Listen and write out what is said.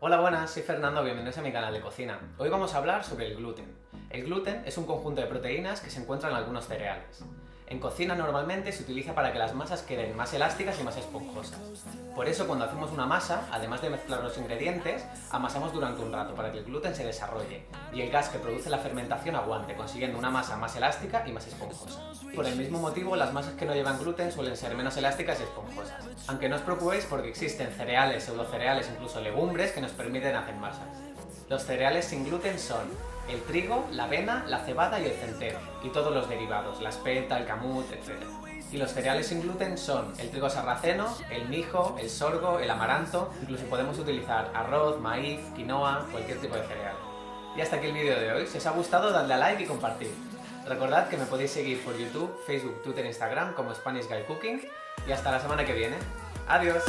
Hola, buenas, soy Fernando, bienvenidos a mi canal de cocina. Hoy vamos a hablar sobre el gluten. El gluten es un conjunto de proteínas que se encuentran en algunos cereales. En cocina normalmente se utiliza para que las masas queden más elásticas y más esponjosas. Por eso cuando hacemos una masa, además de mezclar los ingredientes, amasamos durante un rato para que el gluten se desarrolle y el gas que produce la fermentación aguante, consiguiendo una masa más elástica y más esponjosa. Por el mismo motivo, las masas que no llevan gluten suelen ser menos elásticas y esponjosas. Aunque no os preocupéis porque existen cereales, pseudocereales, incluso legumbres que nos permiten hacer masas. Los cereales sin gluten son el trigo, la avena, la cebada y el centeno, y todos los derivados, la espelta, el camut, etc. Y los cereales sin gluten son el trigo sarraceno, el mijo, el sorgo, el amaranto, incluso podemos utilizar arroz, maíz, quinoa, cualquier tipo de cereal. Y hasta aquí el vídeo de hoy. Si os ha gustado, dadle a like y compartid. Recordad que me podéis seguir por YouTube, Facebook, Twitter e Instagram como Spanish Guy Cooking, y hasta la semana que viene. ¡Adiós!